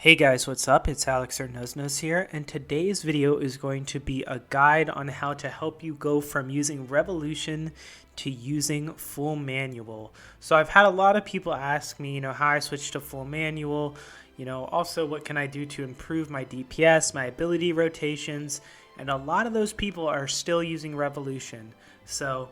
Hey guys, what's up? It's arraxor Nuzz here, and today's video is going to be a guide on how to help you go from using Revolution to using full manual. So I've had a lot of people ask me, how I switched to full manual, also what can I do to improve my DPS, my ability rotations, and a lot of those people are still using Revolution. So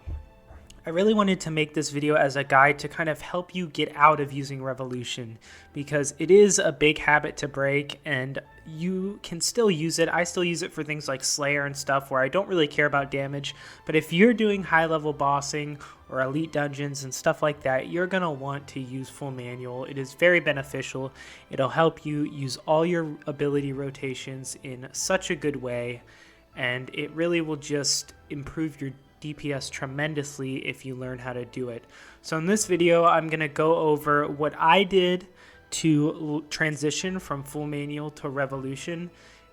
I really wanted to make this video as a guide to kind of help you get out of using Revolution, because it is a big habit to break and you can still use it. I still use it for things like Slayer and stuff where I don't really care about damage, but if you're doing high level bossing or elite dungeons and stuff like that, you're going to want to use full manual. It is very beneficial. It'll help you use all your ability rotations in such a good way, and it really will just improve your DPS tremendously if you learn how to do it. So in this video, I'm going to go over what I did to transition from full manual to Revolution,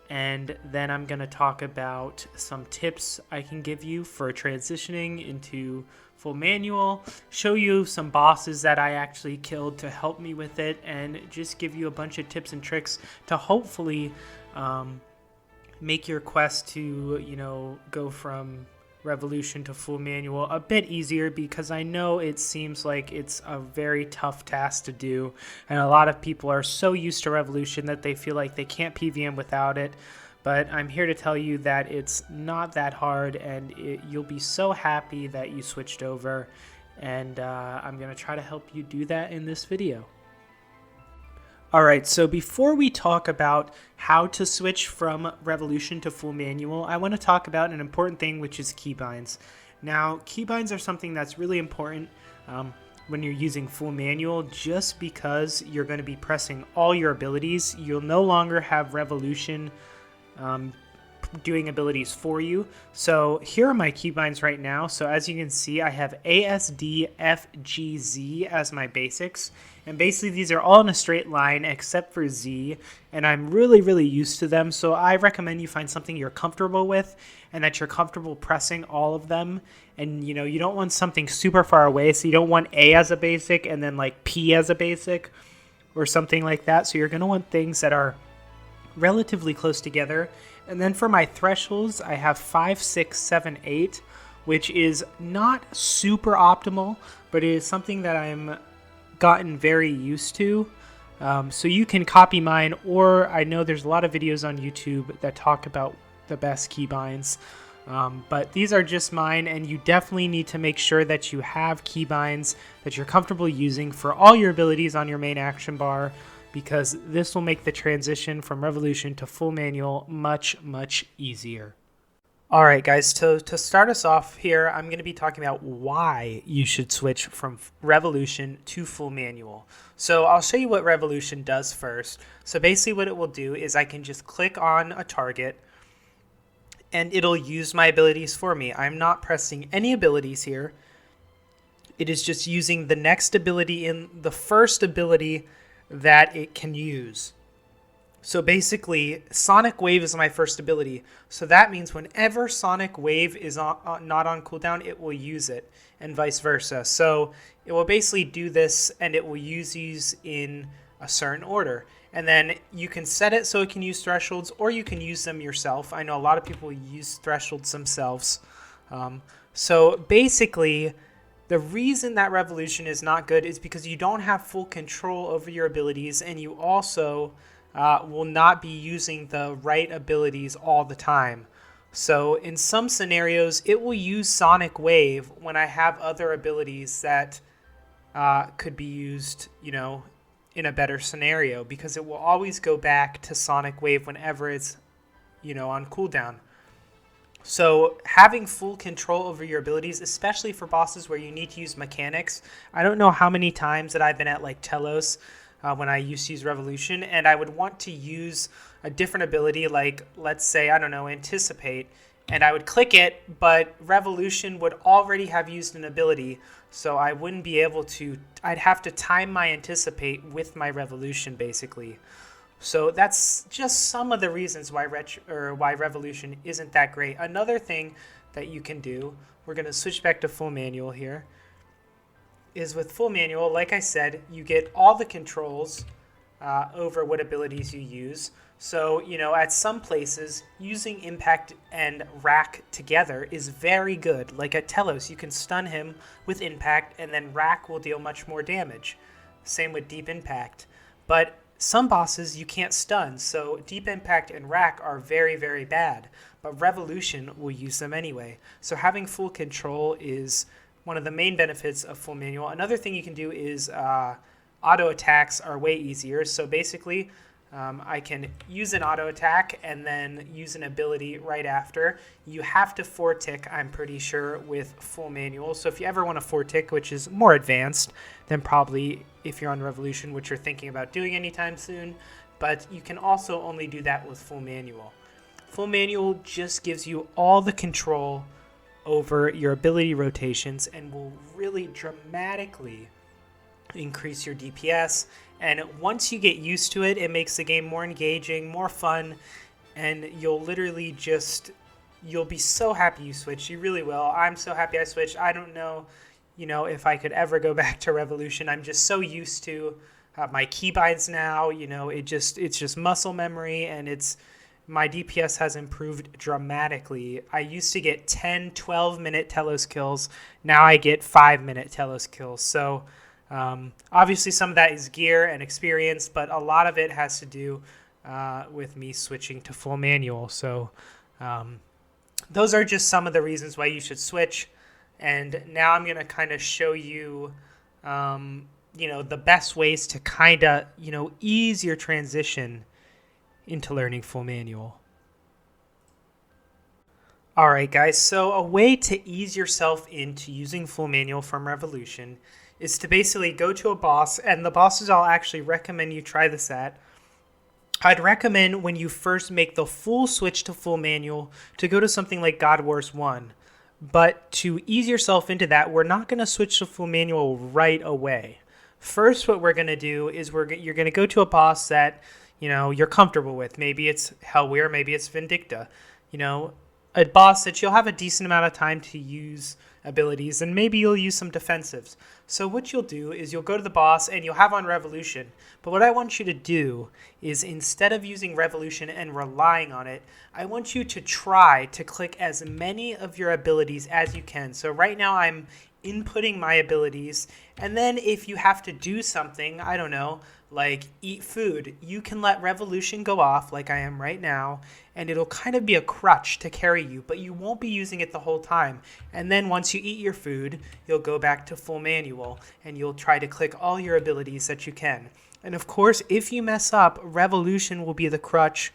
and then I'm going to talk about some tips I can give you for transitioning into full manual, show you some bosses that I actually killed to help me with it, and just give you a bunch of tips and tricks to hopefully make your quest to go from Revolution to full manual a bit easier, because I know it seems like it's a very tough task to do, and a lot of people are so used to Revolution that they feel like they can't PVM without it. But I'm here to tell you that it's not that hard, and you'll be so happy that you switched over, and I'm going to try to help you do that in this video. Alright, so before we talk about how to switch from Revolution to full manual, I want to talk about an important thing, which is keybinds. Now, keybinds are something that's really important when you're using full manual, just because you're going to be pressing all your abilities. You'll no longer have Revolution doing abilities for you. So here are my keybinds right now. So as you can see, I have ASD, F, G, Z as my basics. And basically these are all in a straight line except for Z. And I'm really used to them. So I recommend you find something you're comfortable with and that you're comfortable pressing all of them. And you don't want something super far away. So you don't want A as a basic and then like P as a basic or something like that. So you're going to want things that are relatively close together. And then for my thresholds, I have 5, 6, 7, 8, which is not super optimal, but it is something that I'm gotten very used to. So you can copy mine, or I know there's a lot of videos on YouTube that talk about the best keybinds. But these are just mine, and you definitely need to make sure that you have keybinds that you're comfortable using for all your abilities on your main action bar, because this will make the transition from Revolution to full manual much easier. Alright guys, to start us off here, I'm going to be talking about why you should switch from Revolution to full manual. So I'll show you what Revolution does first. So basically what it will do is I can just click on a target and it'll use my abilities for me. I'm not pressing any abilities here. It is just using the next ability in the first ability that it can use. So basically, Sonic Wave is my first ability. So that means whenever Sonic Wave is not on cooldown, it will use it, and vice versa. So it will basically do this, and it will use these in a certain order. And then you can set it so it can use thresholds, or you can use them yourself. I know a lot of people use thresholds themselves. So basically, the reason that Revolution is not good is because you don't have full control over your abilities, and you also will not be using the right abilities all the time. So in some scenarios, it will use Sonic Wave when I have other abilities that could be used, in a better scenario, because it will always go back to Sonic Wave whenever it's, on cooldown. So having full control over your abilities, especially for bosses where you need to use mechanics. I don't know how many times that I've been at like Telos when I used to use Revolution, and I would want to use a different ability, like let's say, I don't know, Anticipate, and I would click it, but Revolution would already have used an ability, so I wouldn't be able to, I'd have to time my Anticipate with my Revolution basically. So that's just some of the reasons why Revolution isn't that great. Another thing that you can do, we're going to switch back to full manual here, is with full manual, like I said, you get all the controls over what abilities you use. So, at some places, using impact and rack together is very good. Like at Telos, you can stun him with impact, and then rack will deal much more damage. Same with deep impact. But some bosses you can't stun, so deep impact and rack are very, very bad. But revolution will use them anyway. So having full control is one of the main benefits of full manual. Another thing you can do is auto attacks are way easier. So basically, I can use an auto attack and then use an ability right after. You have to 4-tick, I'm pretty sure, with full manual. So if you ever want to 4-tick, which is more advanced than probably if you're on Revolution, which you're thinking about doing anytime soon, but you can also only do that with full manual. Full manual just gives you all the control over your ability rotations and will really dramatically increase your DPS. And once you get used to it, it makes the game more engaging, more fun, and you'll literally you'll be so happy you switched. You really will. I'm so happy I switched. I don't know, if I could ever go back to Revolution. I'm just so used to my keybinds now. It's just muscle memory, and my DPS has improved dramatically. I used to get 10, 12-minute telos kills. Now I get 5-minute telos kills. So obviously some of that is gear and experience, but a lot of it has to do with me switching to full manual. So those are just some of the reasons why you should switch. And now I'm going to kind of show you, the best ways to kind of, ease your transition into learning full manual. All right, guys. So a way to ease yourself into using full manual from Revolution is to basically go to a boss, and the bosses I'll actually recommend you try this at. I'd recommend when you first make the full switch to full manual to go to something like God Wars 1. But to ease yourself into that, we're not going to switch to full manual right away. First, what we're going to do is you're going to go to a boss that you're comfortable with. Maybe it's Hellweir, maybe it's Vindicta. A boss that you'll have a decent amount of time to use abilities, and maybe you'll use some defensives. So what you'll do is you'll go to the boss and you'll have on Revolution. But what I want you to do is, instead of using Revolution and relying on it, I want you to try to click as many of your abilities as you can. So right now I'm inputting my abilities, and then if you have to do something, I don't know, like eat food, you can let Revolution go off like I am right now, and it'll kind of be a crutch to carry you, but you won't be using it the whole time. And then once you eat your food, you'll go back to full manual, and you'll try to click all your abilities that you can. And of course, if you mess up, Revolution will be the crutch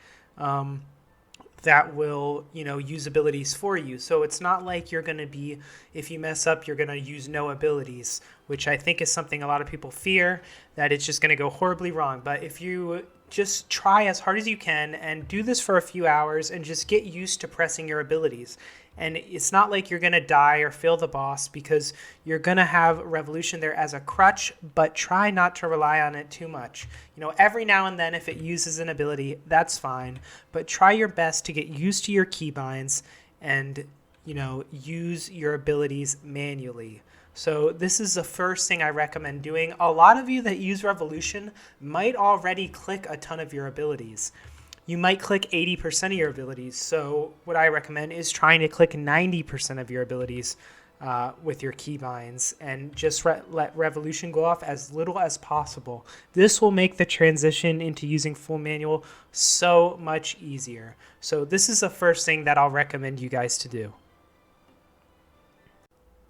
that will, use abilities for you. So it's not like you're going to be, if you mess up, you're going to use no abilities, which I think is something a lot of people fear, that it's just going to go horribly wrong. But if you just try as hard as you can and do this for a few hours and just get used to pressing your abilities. And it's not like you're going to die or fail the boss, because you're going to have Revolution there as a crutch, but try not to rely on it too much. Every now and then if it uses an ability, that's fine, but try your best to get used to your keybinds and, use your abilities manually. So this is the first thing I recommend doing. A lot of you that use Revolution might already click a ton of your abilities. You might click 80% of your abilities. So what I recommend is trying to click 90% of your abilities with your keybinds, and just let Revolution go off as little as possible. This will make the transition into using full manual so much easier. So this is the first thing that I'll recommend you guys to do.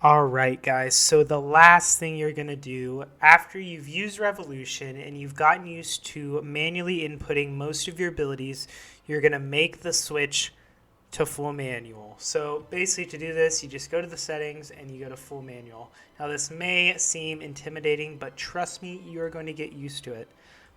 All right, guys, so the last thing you're going to do after you've used Revolution and you've gotten used to manually inputting most of your abilities, you're going to make the switch to full manual. So basically, to do this, you just go to the settings and you go to full manual. Now this may seem intimidating, but trust me, you're going to get used to it.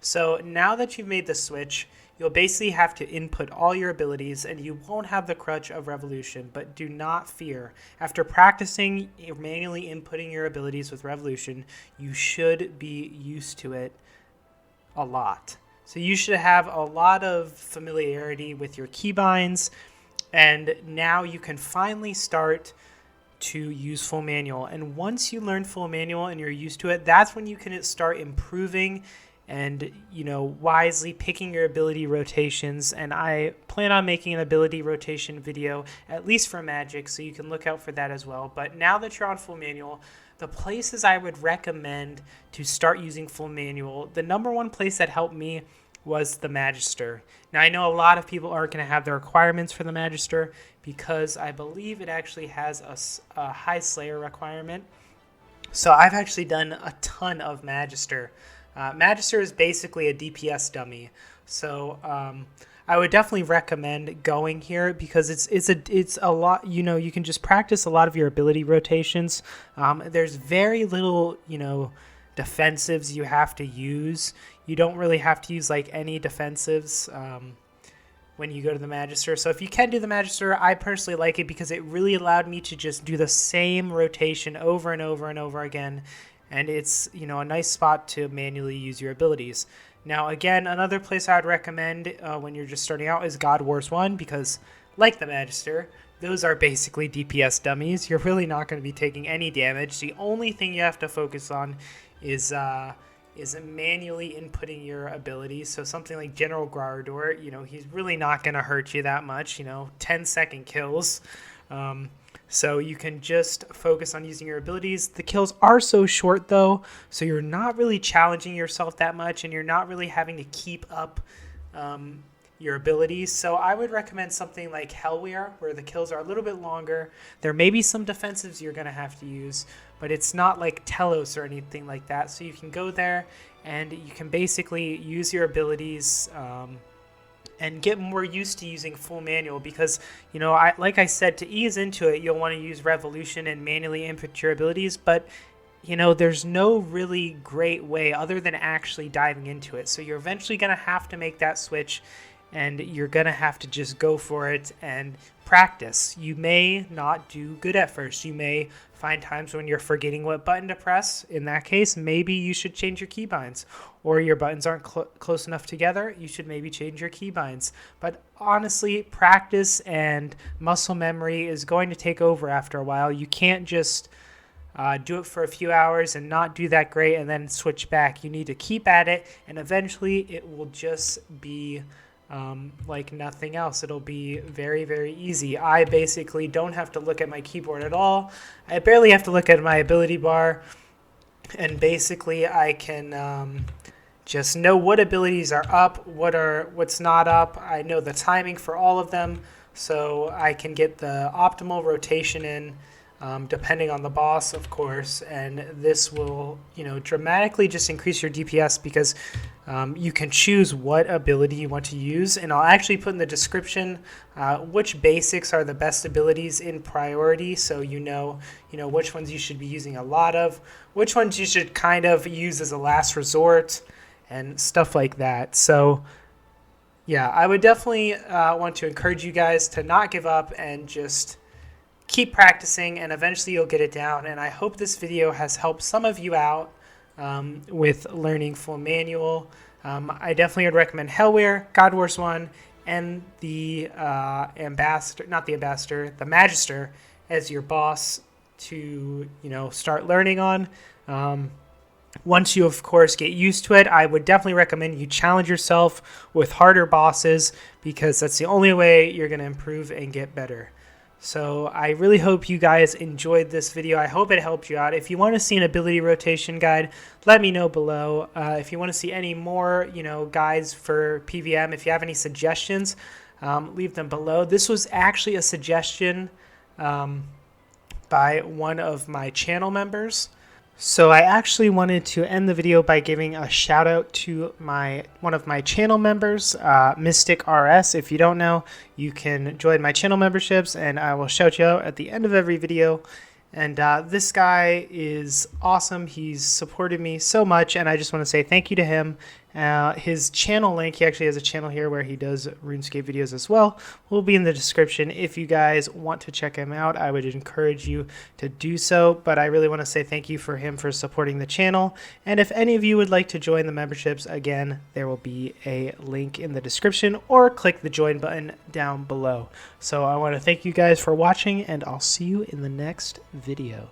So now that you've made the switch, you'll basically have to input all your abilities, and you won't have the crutch of Revolution, but do not fear. After practicing manually inputting your abilities with Revolution, you should be used to it a lot. So you should have a lot of familiarity with your keybinds, and now you can finally start to use full manual. And once you learn full manual and you're used to it, that's when you can start improving and, you know, wisely picking your ability rotations. And I plan on making an ability rotation video, at least for Magic, so you can look out for that as well. But now that you're on full manual, the places I would recommend to start using full manual, the number one place that helped me was the Magister. Now, I know a lot of people aren't going to have the requirements for the Magister because I believe it actually has a high Slayer requirement. So I've actually done a ton of Magister. Magister is basically a DPS dummy. So I would definitely recommend going here because it's a lot, you know, you can just practice a lot of your ability rotations. There's very little, you know, defensives you have to use. You don't really have to use like any defensives when you go to the Magister. So if you can do the Magister, I personally like it because it really allowed me to just do the same rotation over and over and over again. And it's, you know, a nice spot to manually use your abilities. Now, again, another place I would recommend when you're just starting out is God Wars 1 because, like the Magister, those are basically DPS dummies. You're really not going to be taking any damage. The only thing you have to focus on is manually inputting your abilities. So something like General Grarador, you know, he's really not going to hurt you that much, you know, 10-second kills. So you can just focus on using your abilities. The kills are so short, though, so you're not really challenging yourself that much, and you're not really having to keep up your abilities. So I would recommend something like Hellweir, where the kills are a little bit longer. There may be some defensives you're going to have to use, but it's not like Telos or anything like that. So you can go there, and you can basically use your abilities and get more used to using full manual because, you know, like I said, to ease into it, you'll want to use Revolution and manually input your abilities, but, you know, there's no really great way other than actually diving into it. So you're eventually going to have to make that switch, and you're going to have to just go for it and practice. You may not do good at first. You may find times when you're forgetting what button to press. In that case, maybe you should change your keybinds, or your buttons aren't close enough together. You should maybe change your keybinds. But honestly, practice and muscle memory is going to take over after a while. You can't just do it for a few hours and not do that great and then switch back. You need to keep at it, and eventually it will just be like nothing else. It'll be very, very easy. I basically don't have to look at my keyboard at all. I barely have to look at my ability bar, and basically I can just know what abilities are up, what's not up. I know the timing for all of them, so I can get the optimal rotation in, depending on the boss, of course, and this will, you know, dramatically just increase your DPS because you can choose what ability you want to use, and I'll actually put in the description which basics are the best abilities in priority, so you know which ones you should be using a lot of, which ones you should kind of use as a last resort, and stuff like that. So yeah, I would definitely want to encourage you guys to not give up and just keep practicing, and eventually you'll get it down. And I hope this video has helped some of you out with learning full manual. I definitely would recommend Hellweir, God Wars 1, and the the Magister as your boss to, you know, start learning on. Once you, of course, get used to it, I would definitely recommend you challenge yourself with harder bosses because that's the only way you're going to improve and get better. So I really hope you guys enjoyed this video. I hope it helped you out. If you want to see an ability rotation guide, let me know below. If you want to see any more, you know, guides for PVM, if you have any suggestions, leave them below. This was actually a suggestion by one of my channel members. So I actually wanted to end the video by giving a shout out to one of my channel members, Mystic RS. If you don't know, you can join my channel memberships and I will shout you out at the end of every video. And this guy is awesome. He's supported me so much, and I just want to say thank you to him. His channel link, he actually has a channel here where he does RuneScape videos as well, will be in the description. If you guys want to check him out, I would encourage you to do so. But I really want to say thank you for him for supporting the channel. And if any of you would like to join the memberships, again, there will be a link in the description, or click the join button down below. So I want to thank you guys for watching, and I'll see you in the next video.